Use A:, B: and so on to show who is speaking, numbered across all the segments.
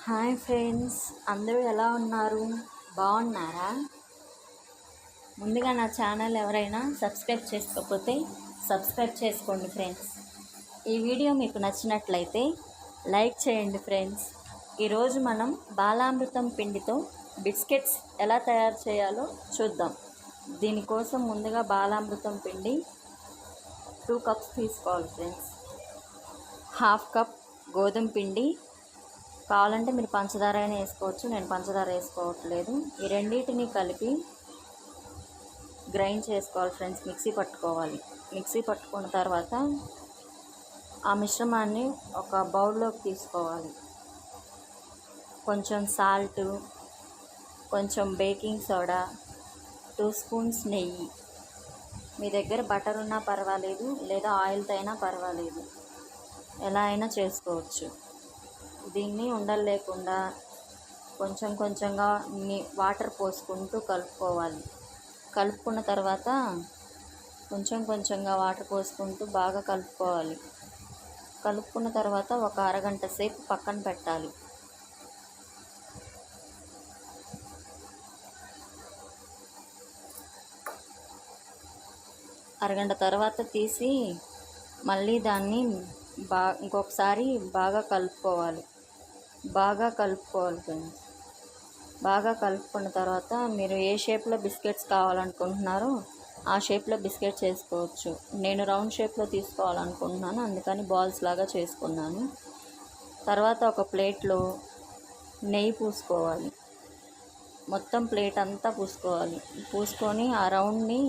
A: Hi friends, అందరూ ఎలా ఉన్నారు? బాగున్నారా? ముందుగా నా ఛానల్ ఎవరైనా సబ్స్క్రైబ్ చేసుకోకపోతే సబ్స్క్రైబ్ చేసుకోండి ఫ్రెండ్స్. ఈ వీడియో మీకు నచ్చినట్లయితే లైక్ చేయండి ఫ్రెండ్స్. ఈరోజు మనం బాలామృతం పిండితో బిస్కెట్స్ ఎలా తయారు చేయాలో చూద్దాం. దీనికోసం ముందుగా బాలామృతం పిండి 2 కప్స్ తీసుకోవాలి ఫ్రెండ్స్. 1/2 కప్ గోధుమ పిండి, కావాలంటే మీరు పంచదార అయినా వేసుకోవచ్చు, నేను పంచదార వేసుకోవట్లేదు. ఈ రెండింటిని కలిపి గ్రైండ్ చేసుకోవాలి ఫ్రెండ్స్, మిక్సీ పట్టుకోవాలి. మిక్సీ పట్టుకున్న తర్వాత ఆ మిశ్రమాన్ని ఒక బౌల్లోకి తీసుకోవాలి. కొంచెం సాల్ట్, కొంచెం బేకింగ్ సోడా, 2 స్పూన్స్ నెయ్యి, మీ దగ్గర బటర్ ఉన్నా పర్వాలేదు, లేదా ఆయిల్తో అయినా పర్వాలేదు, ఎలా అయినా చేసుకోవచ్చు. దీన్ని ఉండలు లేకుండా కొంచెం కొంచెంగా వాటర్ పోసుకుంటూ కలుపుకోవాలి. కలుపుకున్న తర్వాత కొంచెం కొంచెంగా వాటర్ పోసుకుంటూ బాగా కలుపుకోవాలి. కలుపుకున్న తర్వాత ఒక అరగంట సేపు పక్కన పెట్టాలి. అరగంట తర్వాత తీసి మళ్ళీ దాన్ని ఇంకొకసారి బాగా కలుపుకోవాలి ఫ్రెండ్స్. బాగా కలుపుకున్న తర్వాత మీరు ఏ షేప్లో బిస్కెట్స్ కావాలనుకుంటున్నారో ఆ షేప్లో బిస్కెట్స్ చేసుకోవచ్చు. నేను రౌండ్ షేప్లో తీసుకోవాలనుకుంటున్నాను, అందుకని బాల్స్ లాగా చేసుకున్నాను. తర్వాత ఒక ప్లేట్లో నెయ్యి పూసుకోవాలి. మొత్తం ప్లేట్ అంతా పూసుకొని ఆ రౌండ్ని,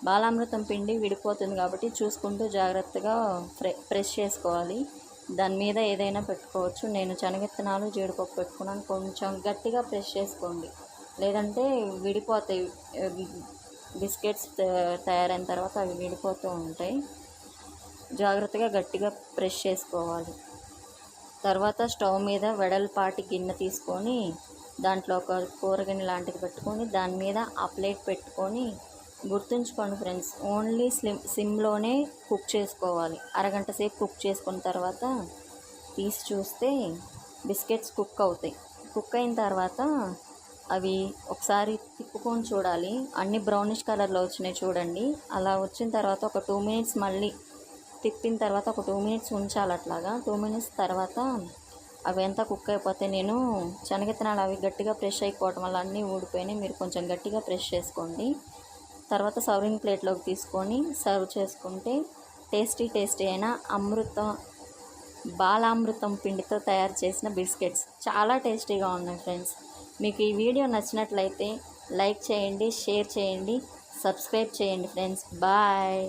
A: బాలామృతం పిండి విడిపోతుంది కాబట్టి చూసుకుంటూ జాగ్రత్తగా ప్రెస్ చేసుకోవాలి. దాని మీద ఏదైనా పెట్టుకోవచ్చు. నేను శనగిత్తనాలు, జీడిపప్పు పెట్టుకున్నాను. కొంచెం గట్టిగా ప్రెస్ చేసుకోండి, లేదంటే విడిపోతాయి. బిస్కెట్స్ తయారైన తర్వాత అవి విడిపోతూ ఉంటాయి. జాగ్రత్తగా గట్టిగా ప్రెస్ చేసుకోవాలి. తర్వాత స్టవ్ మీద వెడల్పాటి గిన్నె తీసుకొని దాంట్లో ఒక కూరగిన్నె లాంటిది పెట్టుకొని దాని మీద ఆ ప్లేట్ పెట్టుకొని, గుర్తుంచుకోండి ఫ్రెండ్స్, ఓన్లీ సిమ్లోనే కుక్ చేసుకోవాలి. అరగంట సేపు కుక్ చేసుకున్న తర్వాత తీసి చూస్తే బిస్కెట్స్ కుక్ అవుతాయి. కుక్ అయిన తర్వాత అవి ఒకసారి తిప్పుకొని చూడాలి. అన్ని బ్రౌనిష్ కలర్లో వచ్చినాయి చూడండి. అలా వచ్చిన తర్వాత ఒక 2 మినిట్స్ మళ్ళీ తిప్పిన తర్వాత ఒక 2 మినిట్స్ ఉంచాలి. అట్లాగా 2 మినిట్స్ తర్వాత అవి ఎంత కుక్ అయిపోతే, నేను శనగిత్తనాలు అవి గట్టిగా ప్రెష్ అయిపోవటం వల్ల అన్నీ ఊడిపోయినాయి. మీరు కొంచెం గట్టిగా ప్రెష్ చేసుకోండి. తర్వాత సర్వింగ్ ప్లేట్లోకి తీసుకొని సర్వ్ చేసుకుంటే టేస్టీ అయిన బాలామృతం పిండితో తయారు చేసిన బిస్కెట్స్ చాలా టేస్టీగా ఉన్నాయి ఫ్రెండ్స్. మీకు ఈ వీడియో నచ్చినట్లయితే లైక్ చేయండి, షేర్ చేయండి, సబ్స్క్రైబ్ చేయండి ఫ్రెండ్స్. బాయ్.